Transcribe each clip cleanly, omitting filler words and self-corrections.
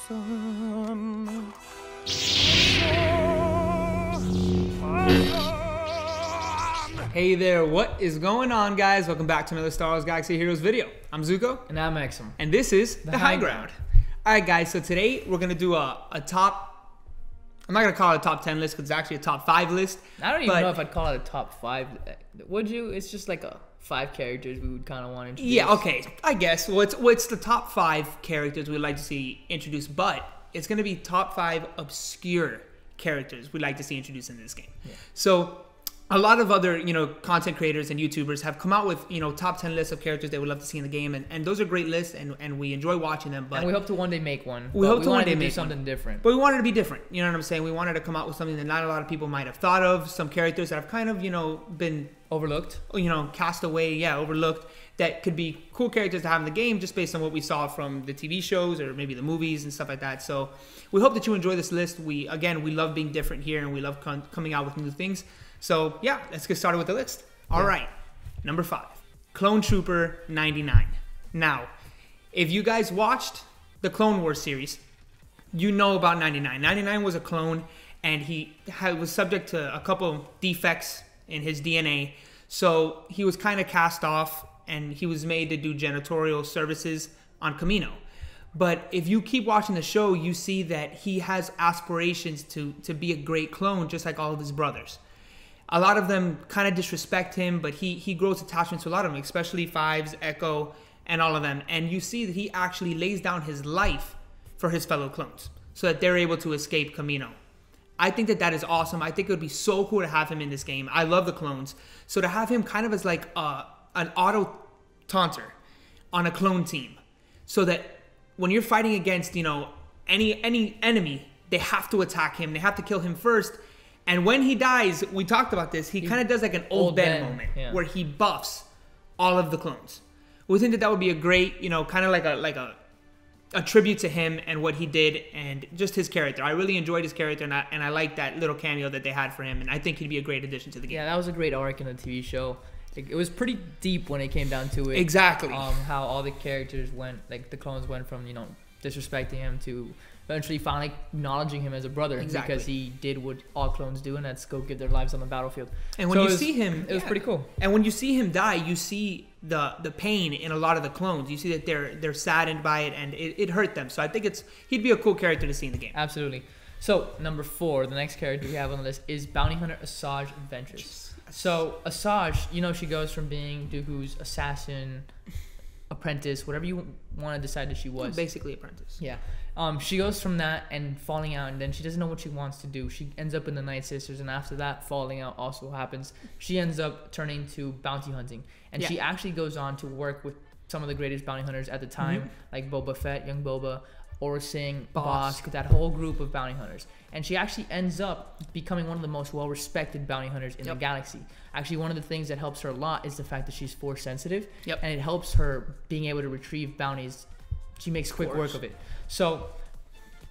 sun. Hey there, what is going on, guys? Welcome back to another Star Wars Galaxy Heroes video. I'm Zuko. And I'm Exum. And this is The High Ground. Ground. Alright guys, so today we're going to do a top, I'm not going to call it a top 10 list because it's actually a top 5 list. I don't even know if I'd call it a top 5. Would you? It's just like a 5 characters we would kind of want to introduce. Yeah, okay, I guess. Well, it's the top 5 characters we'd like to see introduced, but it's going to be top 5 obscure characters we'd like to see introduced in this game. Yeah. So a lot of other, content creators and YouTubers have come out with, top 10 lists of characters they would love to see in the game, and those are great lists, and we enjoy watching them. But and we hope to one day make one. We hope to one day make something different. But we wanted to be different. You know what I'm saying? We wanted to come out with something that not a lot of people might have thought of. Some characters that have kind of, been overlooked. Cast away. Yeah, overlooked. That could be cool characters to have in the game just based on what we saw from the TV shows or maybe the movies and stuff like that. So we hope that you enjoy this list. We love being different here, and we love coming out with new things. So yeah, let's get started with the list. All right, number 5, Clone Trooper 99. Now, if you guys watched the Clone Wars series, you know about 99. 99 was a clone, and he was subject to a couple defects in his DNA. So he was kind of cast off, and he was made to do janitorial services on Kamino. But if you keep watching the show, you see that he has aspirations to be a great clone, just like all of his brothers. A lot of them kind of disrespect him, but he grows attachment to a lot of them, especially Fives, Echo, and all of them. And you see that he actually lays down his life for his fellow clones so that they're able to escape Kamino. I think that is awesome. I think it would be so cool to have him in this game. I love the clones. So to have him kind of as like an auto taunter on a clone team, so that when you're fighting against, any enemy, they have to attack him. They have to kill him first. And when he dies, we talked about this, he kind of does like an old Ben moment where he buffs all of the clones. We think that would be a great, kind of like a tribute to him and what he did and just his character. I really enjoyed his character, and I like that little cameo that they had for him, and I think he'd be a great addition to the game. Yeah, that was a great arc in the TV show. It was pretty deep when it came down to it. Exactly. How all the characters went, like the clones went from, disrespecting him to eventually finally acknowledging him as a brother. Exactly. Because he did what all clones do, and that's go give their lives on the battlefield. And when you see him, it was pretty cool. And when you see him die, you see the pain in a lot of the clones. You see that they're saddened by it, and it hurt them. So I think he'd be a cool character to see in the game. Absolutely. So number 4, the next character we have on the list is Bounty Hunter Assajj Ventress. So Assajj, she goes from being Dooku's assassin, apprentice, whatever you want to decide that she was. Basically apprentice. Yeah. She goes from that and falling out, and then she doesn't know what she wants to do. She ends up in the Night Sisters, and after that, falling out also happens. She ends up turning to bounty hunting, and she actually goes on to work with some of the greatest bounty hunters at the time, like Boba Fett, young Boba, Aurra Sing, Bossk, that whole group of bounty hunters. And she actually ends up becoming one of the most well-respected bounty hunters in the galaxy. Actually, one of the things that helps her a lot is the fact that she's force sensitive, and it helps her being able to retrieve bounties. She makes quick work of it. So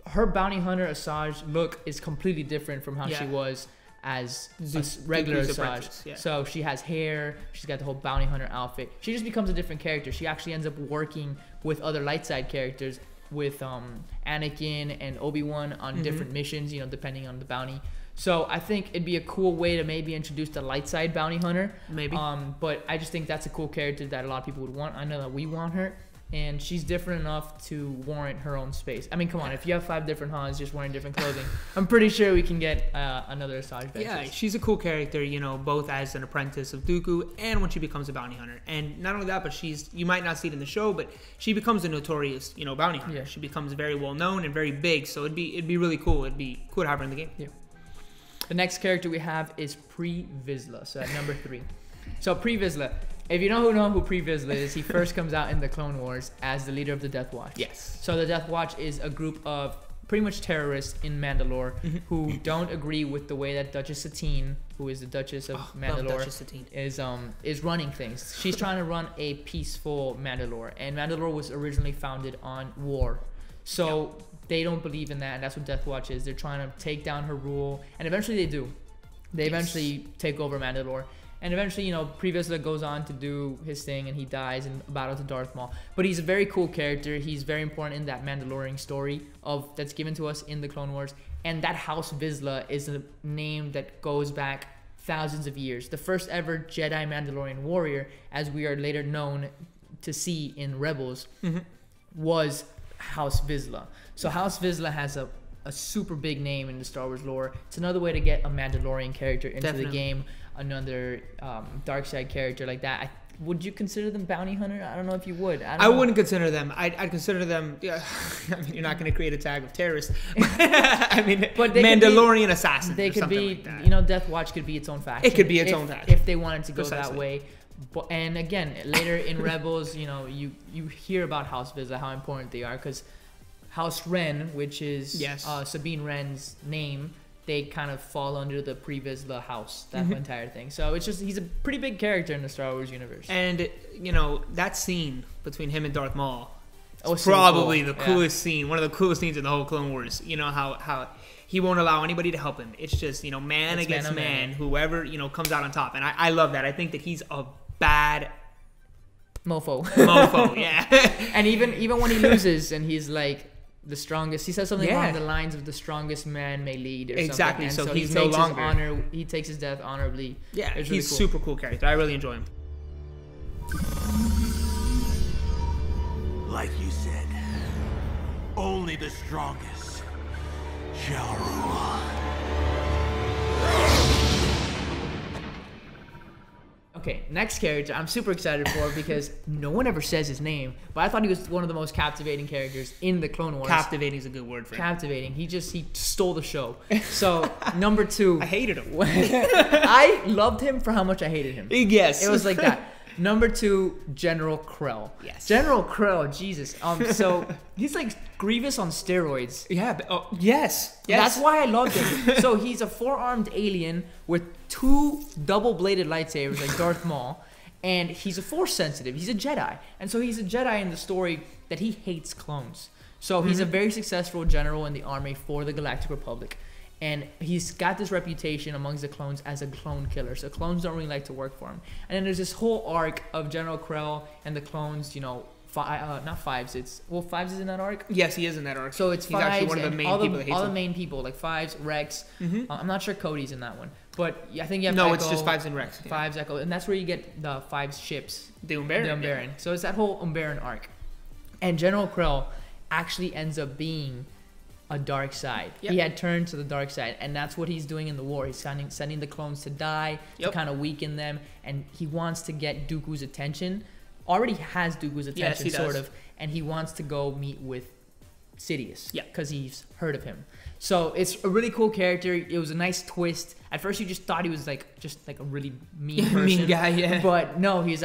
her bounty hunter Assajj look is completely different from how she was as a regular Assajj. Yeah. So she has hair, she's got the whole bounty hunter outfit. She just becomes a different character. She actually ends up working with other light side characters, with Anakin and Obi-Wan on different missions, depending on the bounty. So I think it'd be a cool way to maybe introduce the light side bounty hunter. Maybe. But I just think that's a cool character that a lot of people would want. I know that we want her. And she's different enough to warrant her own space. I mean, come on, if you have 5 different Hans just wearing different clothing, I'm pretty sure we can get another Assajj Ventress. Yeah, she's a cool character, both as an apprentice of Dooku and when she becomes a bounty hunter. And not only that, but you might not see it in the show, but she becomes a notorious, bounty hunter. Yeah. She becomes very well known and very big, so it'd be really cool. It'd be cool to have her in the game. Yeah. The next character we have is Pre Vizsla, so at number 3. So Pre Vizsla, if you know who Pre Vizsla is, he first comes out in the Clone Wars as the leader of the Death Watch. Yes. So the Death Watch is a group of pretty much terrorists in Mandalore who don't agree with the way that Duchess Satine, who is the Duchess of Mandalore, is running things. She's trying to run a peaceful Mandalore, and Mandalore was originally founded on war. So they don't believe in that, and that's what Death Watch is. They're trying to take down her rule, and eventually they do. They eventually take over Mandalore. And eventually, you know, Pre Vizsla goes on to do his thing, and he dies in battle to Darth Maul. But he's a very cool character. He's very important in that Mandalorian story that's given to us in the Clone Wars. And that House Vizsla is a name that goes back thousands of years. The first ever Jedi Mandalorian warrior, as we are later known to see in Rebels, was House Vizsla. So House Vizsla has a super big name in the Star Wars lore. It's another way to get a Mandalorian character into the game, another dark side character like that. Would you consider them bounty hunter? I don't know if you would. I wouldn't consider them. I'd consider them. Yeah, I mean, you're not going to create a tag of terrorists. I mean, but Mandalorian assassins. They could be. Like that. You know, Death Watch could be its own faction. It could be its own faction if they wanted to go that way. But, and again, later in Rebels, you know, you hear about House Vizsla, how important they are, because House Wren, which is Sabine Wren's name, they kind of fall under the Pre Vizsla house, that entire thing. So it's just, he's a pretty big character in the Star Wars universe. And, you know, that scene between him and Darth Maul is probably the coolest scene, one of the coolest scenes in the whole Clone Wars. You know, how he won't allow anybody to help him. It's just, you know, man against man, whoever, you know, comes out on top. And I love that. I think that he's a bad mofo. Yeah. And even when he loses and he's like, the strongest, he says something along the lines of the strongest man may lead, or exactly. something. So he's no longer he takes his death honorably. Yeah, he's really super cool character. I really enjoy him. Like you said, only the strongest shall rule. Okay, next character I'm super excited for because no one ever says his name, but I thought he was one of the most captivating characters in the Clone Wars. Captivating is a good word for him. Captivating. He stole the show. So, number 2. I hated him. I loved him for how much I hated him. Yes. It was like that. Number 2, General Krell. Yes. General Krell, Jesus. So he's like Grievous on steroids. Yeah. Yes. That's why I loved him. So he's a 4-armed alien with 2 double-bladed lightsabers like Darth Maul, and he's a Force sensitive. He's a Jedi, and so he's a Jedi in the story that he hates clones. So he's a very successful general in the army for the Galactic Republic. And he's got this reputation amongst the clones as a clone killer. So clones don't really like to work for him. And then there's this whole arc of General Krell and the clones, you know, not Fives. Fives is in that arc? Yes, he is in that arc. So it's he's Fives actually one of the main people that hates all him. the main people, like Fives, Rex. I'm not sure Cody's in that one. But I think you have No, Echo, it's just Fives and Rex. Yeah. Fives, Echo. And that's where you get the Fives ships. The Umbaran. Yeah. So it's that whole Umbaran arc. And General Krell actually ends up being a dark side. Yep. He had turned to the dark side, and that's what he's doing in the war. He's sending the clones to die, to kind of weaken them, and he wants to get Dooku's attention. Already has Dooku's attention, sort of, and he wants to go meet with Sidious, because he's heard of him. So it's a really cool character. It was a nice twist. At first, you just thought he was just like a really mean person. Mean guy, yeah. But no, he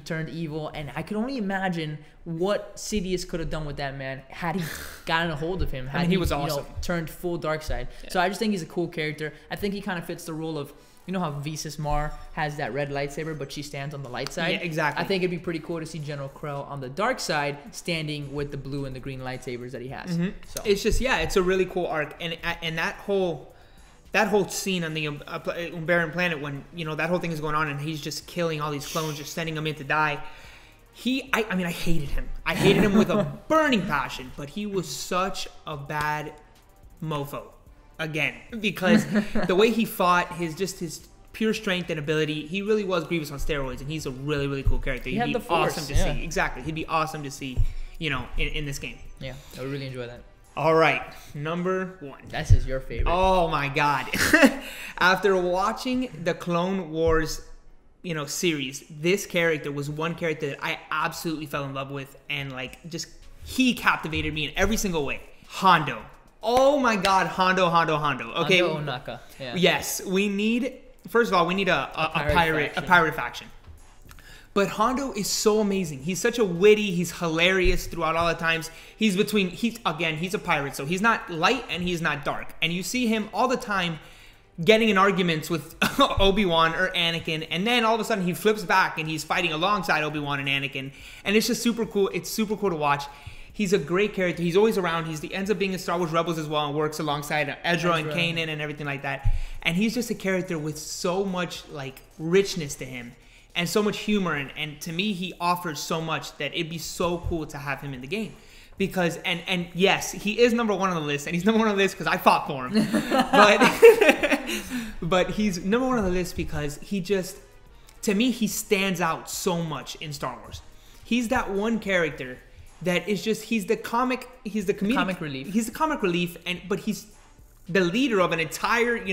turned evil, and I could only imagine what Sidious could have done with that man had he gotten a hold of him. Had he was awesome. Turned full dark side. Yeah. So I just think he's a cool character. I think he kind of fits the role of, you know how Visas Mar has that red lightsaber, but she stands on the light side? Yeah, exactly. I think it'd be pretty cool to see General Krell on the dark side standing with the blue and the green lightsabers that he has. So it's just, it's a really cool arc. And that whole scene on the Umbaran planet when, you know, that whole thing is going on and he's just killing all these clones, just sending them in to die. I mean, I hated him. I hated him with a burning passion, but he was such a bad mofo. Again, because the way he fought, his pure strength and ability, he really was Grievous on steroids, and he's a really, really cool character. He'd be awesome to see. Exactly. He'd be awesome to see, you know, in this game. Yeah, I would really enjoy that. All right, number 1. This is your favorite. Oh, my God. After watching the Clone Wars, you know, series, this character was one character that I absolutely fell in love with, and, like, just, he captivated me in every single way. Hondo. Oh my God, Hondo. Okay. Hondo Ohnaka. Yeah. Yes, first of all, we need a pirate faction. But Hondo is so amazing. He's such a witty, he's hilarious throughout all the times. He's a pirate, so he's not light and he's not dark. And you see him all the time getting in arguments with Obi-Wan or Anakin, and then all of a sudden he flips back and he's fighting alongside Obi-Wan and Anakin. And it's just super cool. It's super cool to watch. he's a great character. He's always around. He ends up being in Star Wars Rebels as well and works alongside Ezra and Kanan and everything like that. And he's just a character with so much like richness to him and so much humor. And to me, he offers so much that it'd be so cool to have him in the game. Because, and yes, he is number 1 on the list, and he's number 1 on the list because I fought for him. But he's number 1 on the list because he just, to me, he stands out so much in Star Wars. He's that one character that is just, he's the comedic relief. He's the comic relief, but he's the leader of an entire,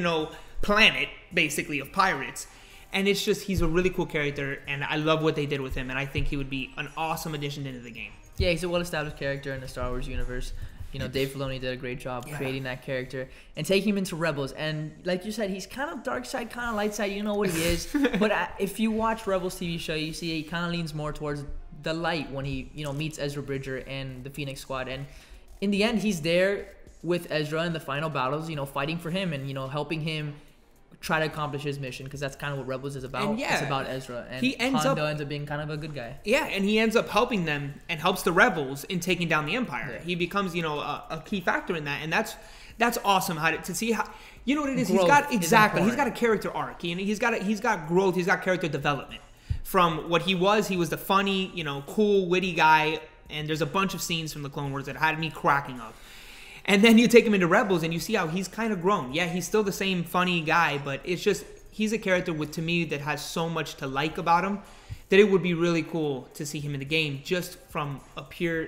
planet, basically, of pirates. And it's just, he's a really cool character, and I love what they did with him, and I think he would be an awesome addition into the game. Yeah, he's a well-established character in the Star Wars universe. Dave Filoni did a great job creating that character and taking him into Rebels. And like you said, he's kind of dark side, kind of light side. You know what he is. But if you watch Rebels TV show, you see he kind of leans more towards the light when he, meets Ezra Bridger and the Phoenix Squad. And in the end, he's there with Ezra in the final battles, fighting for him and, helping him try to accomplish his mission, because that's kind of what Rebels is about. And it's about Ezra, and Hondo ends up being kind of a good guy. Yeah, and he ends up helping them and helps the rebels in taking down the Empire. Yeah. He becomes, a key factor in that, and that's awesome. To see how, what it is. Growth he's got a character arc. He's got growth. He's got character development from what he was. He was the funny, cool, witty guy, and there's a bunch of scenes from the Clone Wars that had me cracking up. And then you take him into Rebels and you see how he's kind of grown. Yeah, he's still the same funny guy, but it's just, he's a character to me that has so much to like about him that it would be really cool to see him in the game just from a pure,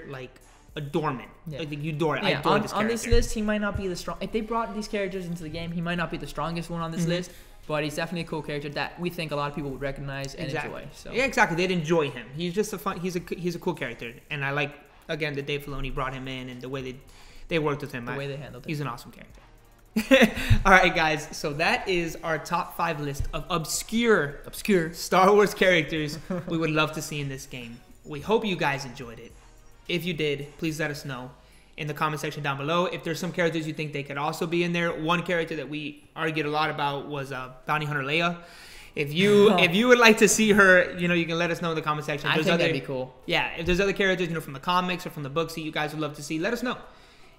adornment. Yeah. You adore it. Yeah, I adore this character. On this list, he might not be the strong. If they brought these characters into the game, he might not be the strongest one on this list, but he's definitely a cool character that we think a lot of people would recognize and enjoy. So. Yeah, exactly. They'd enjoy him. He's just he's a cool character. And I like, again, that Dave Filoni brought him in and the way they worked with him. The way they handled him. He's an awesome character. All right, guys. So that is our top 5 list of obscure Star Wars characters we would love to see in this game. We hope you guys enjoyed it. If you did, please let us know in the comment section down below. If there's some characters you think they could also be in there. One character that we argued a lot about was Bounty Hunter Leia. If you would like to see her, you can let us know in the comment section. I think that'd be cool. Yeah, if there's other characters, from the comics or from the books that you guys would love to see, let us know.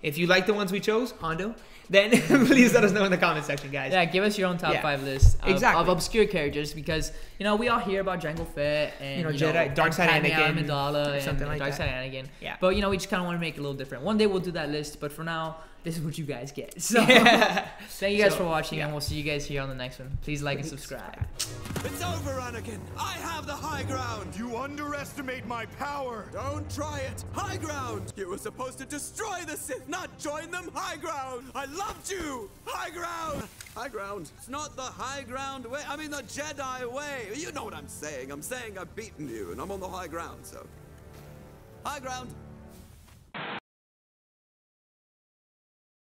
If you like the ones we chose, Hondo, then please let us know in the comment section, guys. Yeah, give us your own top 5 list of obscure characters, because we all hear about Jango Fett and Jedi, Dark Side Anakin, Amidala, and something like Dark Side Anakin. Yeah. But we just kind of want to make it a little different. One day we'll do that list, but for now, this is what you guys get. So thank you guys for watching, and we'll see you guys here on the next one. Please like and subscribe. It's over, Anakin. I have the high ground. You underestimate my power. Don't try it. High ground. You were supposed to destroy the Sith, not join them. High ground. I loved you. High ground. High ground. It's not the high ground way. I mean the Jedi way. You know what I'm saying. I'm saying I've beaten you, and I'm on the high ground, so. High ground.